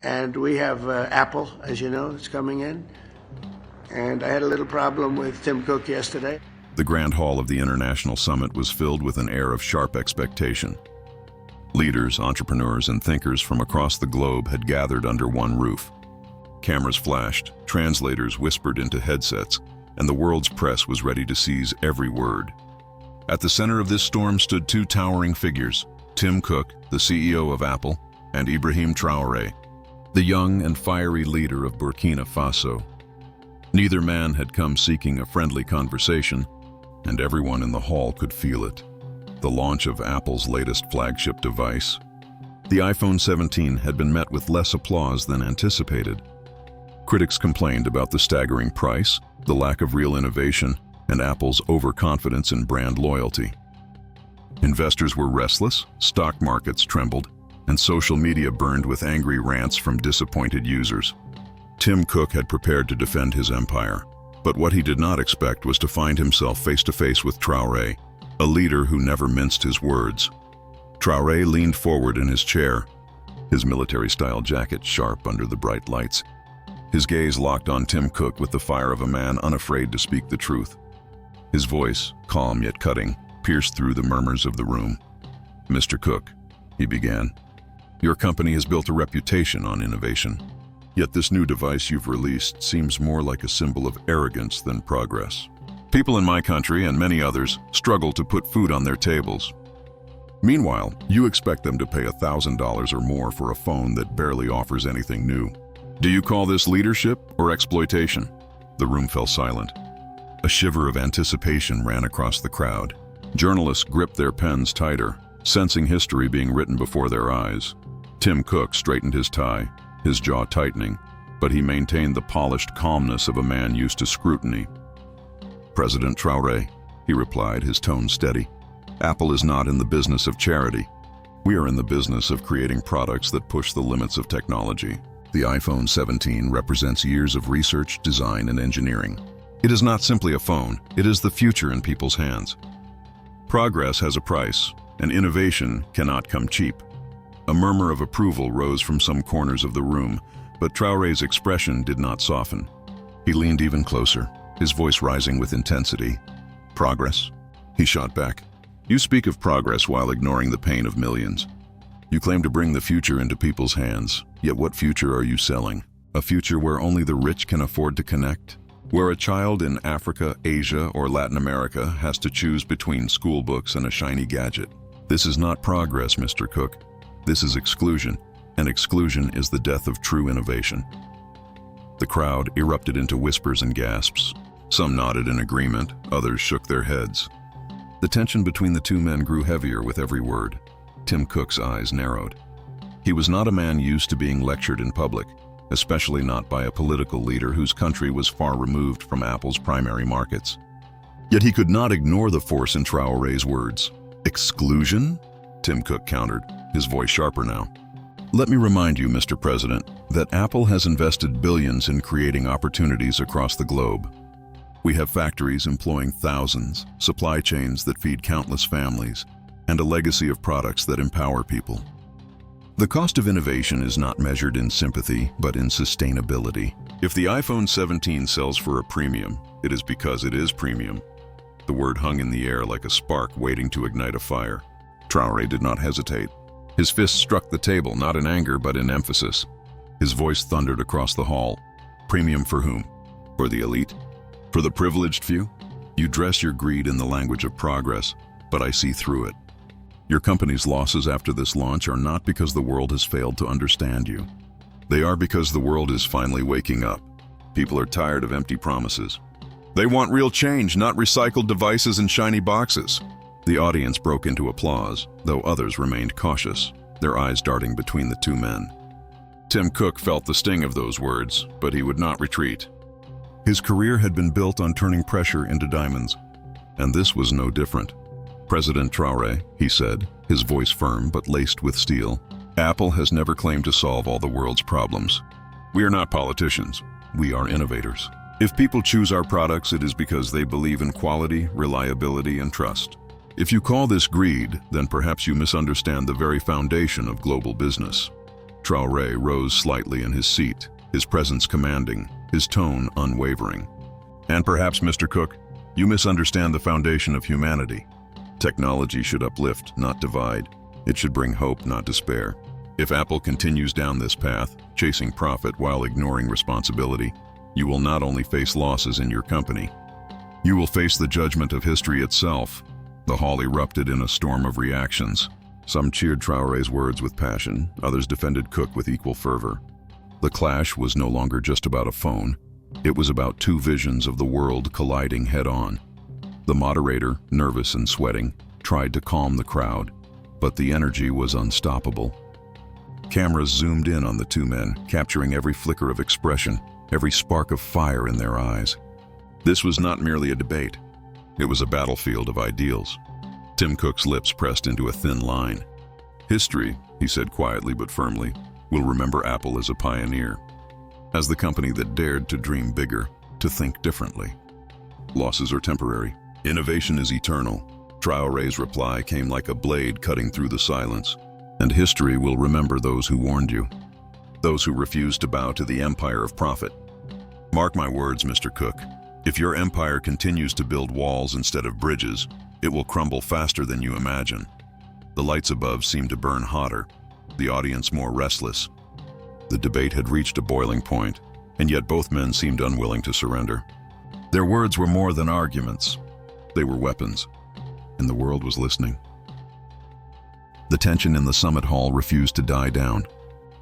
And we have Apple, as you know, is coming in. And I had a little problem with Tim Cook yesterday. The Grand Hall of the International Summit was filled with an air of sharp expectation. Leaders, entrepreneurs, and thinkers from across the globe had gathered under one roof. Cameras flashed, translators whispered into headsets, and the world's press was ready to seize every word. At the center of this storm stood two towering figures, Tim Cook, the CEO of Apple, and Ibrahim Traoré, the young and fiery leader of Burkina Faso. Neither man had come seeking a friendly conversation, and everyone in the hall could feel it. The launch of Apple's latest flagship device. The iPhone 17 had been met with less applause than anticipated. Critics complained about the staggering price, the lack of real innovation, and Apple's overconfidence in brand loyalty. Investors were restless, stock markets trembled, and social media burned with angry rants from disappointed users. Tim Cook had prepared to defend his empire, but what he did not expect was to find himself face-to-face with Traoré, a leader who never minced his words. Traoré leaned forward in his chair, his military-style jacket sharp under the bright lights. His gaze locked on Tim Cook with the fire of a man unafraid to speak the truth. His voice, calm yet cutting, pierced through the murmurs of the room. "Mr. Cook," he began, "your company has built a reputation on innovation. Yet this new device you've released seems more like a symbol of arrogance than progress. People in my country and many others struggle to put food on their tables. Meanwhile, you expect them to pay $1,000 or more for a phone that barely offers anything new. Do you call this leadership or exploitation?" The room fell silent. A shiver of anticipation ran across the crowd. Journalists gripped their pens tighter, sensing history being written before their eyes. Tim Cook straightened his tie, his jaw tightening, but he maintained the polished calmness of a man used to scrutiny. "President Traoré," he replied, his tone steady, "Apple is not in the business of charity. We are in the business of creating products that push the limits of technology. The iPhone 17 represents years of research, design, and engineering. It is not simply a phone, it is the future in people's hands. Progress has a price, and innovation cannot come cheap." A murmur of approval rose from some corners of the room, but Traoré's expression did not soften. He leaned even closer, his voice rising with intensity. "Progress?" he shot back. "You speak of progress while ignoring the pain of millions. You claim to bring the future into people's hands, yet what future are you selling? A future where only the rich can afford to connect? Where a child in Africa, Asia, or Latin America has to choose between school books and a shiny gadget? This is not progress, Mr. Cook. This is exclusion, and exclusion is the death of true innovation." The crowd erupted into whispers and gasps. Some nodded in agreement, others shook their heads. The tension between the two men grew heavier with every word. Tim Cook's eyes narrowed. He was not a man used to being lectured in public, especially not by a political leader whose country was far removed from Apple's primary markets. Yet he could not ignore the force in Traoré's words. "Exclusion?" Tim Cook countered, his voice sharper now. "Let me remind you, Mr. President, that Apple has invested billions in creating opportunities across the globe. We have factories employing thousands, supply chains that feed countless families, and a legacy of products that empower people. The cost of innovation is not measured in sympathy, but in sustainability. If the iPhone 17 sells for a premium, it is because it is premium." The word hung in the air like a spark waiting to ignite a fire. Traoré did not hesitate. His fist struck the table, not in anger, but in emphasis. His voice thundered across the hall. "Premium for whom? For the elite? For the privileged few? You dress your greed in the language of progress, but I see through it. Your company's losses after this launch are not because the world has failed to understand you. They are because the world is finally waking up. People are tired of empty promises. They want real change, not recycled devices and shiny boxes." The audience broke into applause, though others remained cautious, their eyes darting between the two men. Tim Cook felt the sting of those words, but he would not retreat. His career had been built on turning pressure into diamonds, and this was no different. "President Traoré," he said, his voice firm but laced with steel, "Apple has never claimed to solve all the world's problems. We are not politicians. We are innovators. If people choose our products, it is because they believe in quality, reliability, and trust. If you call this greed, then perhaps you misunderstand the very foundation of global business. Traoré rose slightly in his seat, his presence commanding, his tone unwavering. "And perhaps, Mr. Cook, you misunderstand the foundation of humanity. Technology should uplift, not divide. It should bring hope, not despair. If Apple continues down this path, chasing profit while ignoring responsibility, you will not only face losses in your company, you will face the judgment of history itself." The hall erupted in a storm of reactions. Some cheered Traoré's words with passion, others defended Cook with equal fervor. The clash was no longer just about a phone. It was about two visions of the world colliding head-on. The moderator, nervous and sweating, tried to calm the crowd, but the energy was unstoppable. Cameras zoomed in on the two men, capturing every flicker of expression, every spark of fire in their eyes. This was not merely a debate. It was a battlefield of ideals. Tim Cook's lips pressed into a thin line. "History," he said quietly but firmly, "will remember Apple as a pioneer, as the company that dared to dream bigger, to think differently. Losses are temporary. Innovation is eternal." Traoré's reply came like a blade cutting through the silence. "And history will remember those who warned you, those who refused to bow to the empire of profit. Mark my words, Mr. Cook. If your empire continues to build walls instead of bridges, it will crumble faster than you imagine." The lights above seemed to burn hotter, the audience more restless. The debate had reached a boiling point, and yet both men seemed unwilling to surrender. Their words were more than arguments. They were weapons, and the world was listening. The tension in the summit hall refused to die down.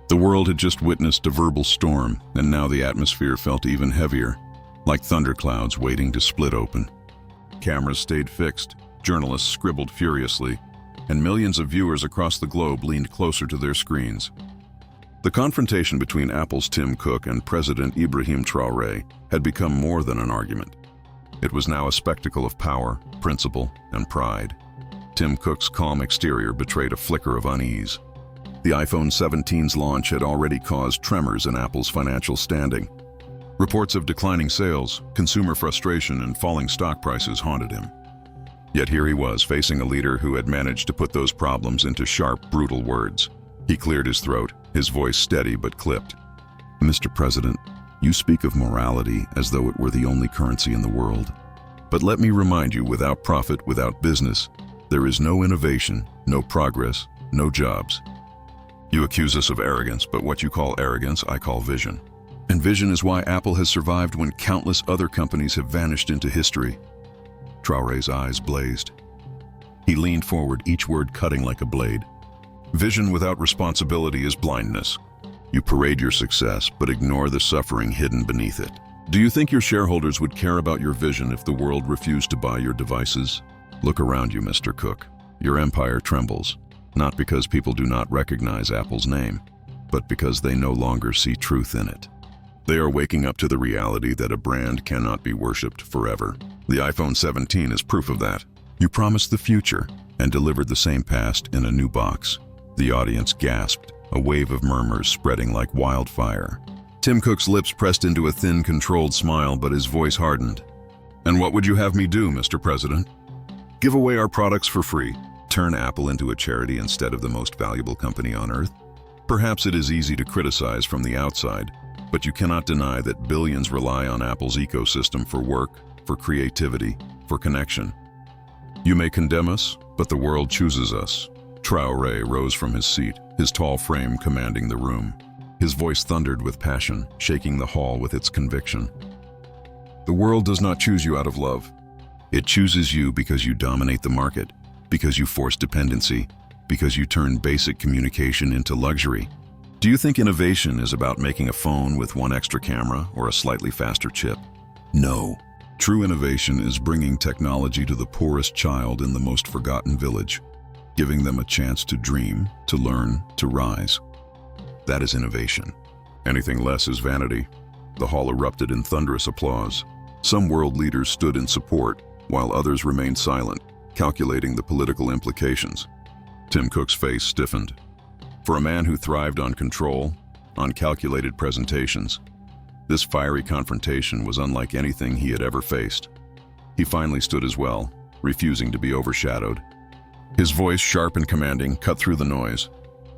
The world had just witnessed a verbal storm, and now the atmosphere felt even heavier, like thunderclouds waiting to split open. Cameras stayed fixed, journalists scribbled furiously, and millions of viewers across the globe leaned closer to their screens. The confrontation between Apple's Tim Cook and President Ibrahim Traoré had become more than an argument. It was now a spectacle of power, principle, and pride. Tim Cook's calm exterior betrayed a flicker of unease. The iPhone 17's launch had already caused tremors in Apple's financial standing. Reports of declining sales, consumer frustration, and falling stock prices haunted him. Yet here he was, facing a leader who had managed to put those problems into sharp, brutal words. He cleared his throat, his voice steady but clipped. "Mr. President, you speak of morality as though it were the only currency in the world. But let me remind you, without profit, without business, there is no innovation, no progress, no jobs. You accuse us of arrogance, but what you call arrogance, I call vision. And vision is why Apple has survived when countless other companies have vanished into history." Traoré's eyes blazed. He leaned forward, each word cutting like a blade. "Vision without responsibility is blindness. You parade your success, but ignore the suffering hidden beneath it. Do you think your shareholders would care about your vision if the world refused to buy your devices? Look around you, Mr. Cook. Your empire trembles, not because people do not recognize Apple's name, but because they no longer see truth in it. They are waking up to the reality that a brand cannot be worshipped forever. The iPhone 17 is proof of that. You promised the future and delivered the same past in a new box." The audience gasped, a wave of murmurs spreading like wildfire. Tim Cook's lips pressed into a thin, controlled smile, but his voice hardened. "And what would you have me do, Mr. President? Give away our products for free? Turn Apple into a charity instead of the most valuable company on earth? Perhaps it is easy to criticize from the outside, but you cannot deny that billions rely on Apple's ecosystem for work, for creativity, for connection. You may condemn us, but the world chooses us." Traoré rose from his seat, his tall frame commanding the room. His voice thundered with passion, shaking the hall with its conviction. "The world does not choose you out of love. It chooses you because you dominate the market, because you force dependency, because you turn basic communication into luxury. Do you think innovation is about making a phone with one extra camera or a slightly faster chip? No. True innovation is bringing technology to the poorest child in the most forgotten village, giving them a chance to dream, to learn, to rise. That is innovation. Anything less is vanity." The hall erupted in thunderous applause. Some world leaders stood in support, while others remained silent, calculating the political implications. Tim Cook's face stiffened. For a man who thrived on control, on calculated presentations, this fiery confrontation was unlike anything he had ever faced. He finally stood as well, refusing to be overshadowed. His voice, sharp and commanding, cut through the noise.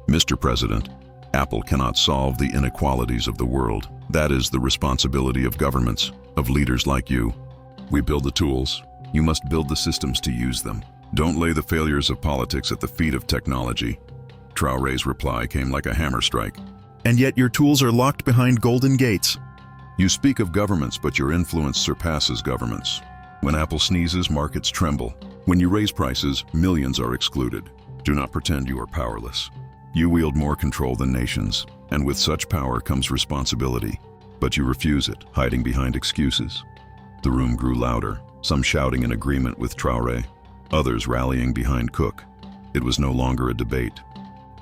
"Mr. President, Apple cannot solve the inequalities of the world. That is the responsibility of governments, of leaders like you. We build the tools. You must build the systems to use them. Don't lay the failures of politics at the feet of technology. Traoré's reply came like a hammer strike. And yet your tools are locked behind golden gates. You speak of governments, but your influence surpasses governments. When Apple sneezes, markets tremble. When you raise prices, millions are excluded. Do not pretend you are powerless. You wield more control than nations, and with such power comes responsibility. But you refuse it, hiding behind excuses. The room grew louder, some shouting in agreement with Traoré, others rallying behind Cook. It was no longer a debate.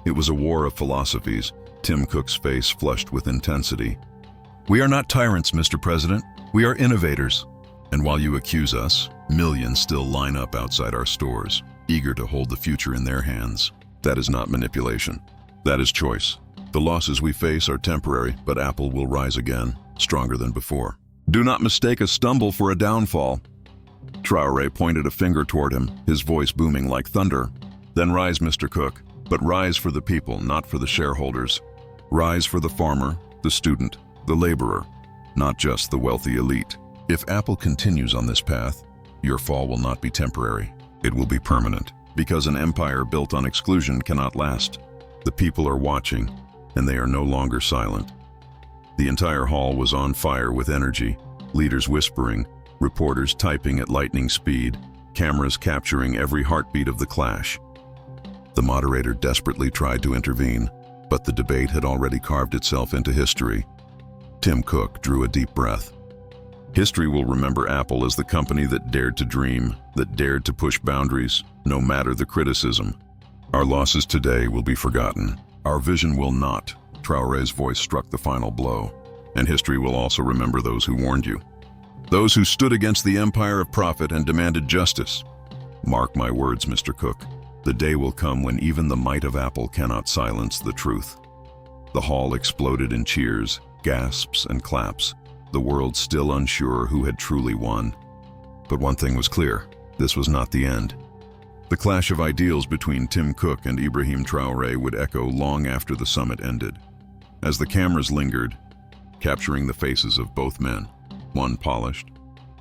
It was a war of philosophies. Tim Cook's face flushed with intensity. We are not tyrants, Mr. President. We are innovators. And while you accuse us, millions still line up outside our stores, eager to hold the future in their hands. That is not manipulation. That is choice. The losses we face are temporary, but Apple will rise again, stronger than before. Do not mistake a stumble for a downfall. Traoré pointed a finger toward him, his voice booming like thunder. Then rise, Mr. Cook, but rise for the people, not for the shareholders. Rise for the farmer, the student, the laborer, not just the wealthy elite. If Apple continues on this path, your fall will not be temporary. It will be permanent, because an empire built on exclusion cannot last. The people are watching, and they are no longer silent. The entire hall was on fire with energy, leaders whispering, reporters typing at lightning speed, cameras capturing every heartbeat of the clash. The moderator desperately tried to intervene, but the debate had already carved itself into history. Tim Cook drew a deep breath. History will remember Apple as the company that dared to dream, that dared to push boundaries, no matter the criticism. Our losses today will be forgotten. Our vision will not. Traoré's voice struck the final blow. And history will also remember those who warned you. Those who stood against the empire of profit and demanded justice. Mark my words, Mr. Cook. The day will come when even the might of Apple cannot silence the truth. The hall exploded in cheers, gasps, and claps, the world still unsure who had truly won. But one thing was clear, this was not the end. The clash of ideals between Tim Cook and Ibrahim Traoré would echo long after the summit ended. As the cameras lingered, capturing the faces of both men, one polished,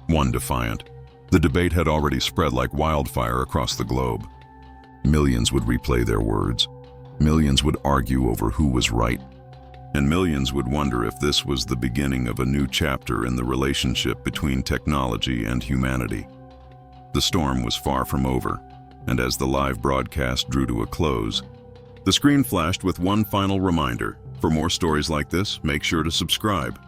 one defiant, the debate had already spread like wildfire across the globe. Millions would replay their words. Millions would argue over who was right. And millions would wonder if this was the beginning of a new chapter in the relationship between technology and humanity. The storm was far from over, and as the live broadcast drew to a close, the screen flashed with one final reminder. For more stories like this, make sure to subscribe.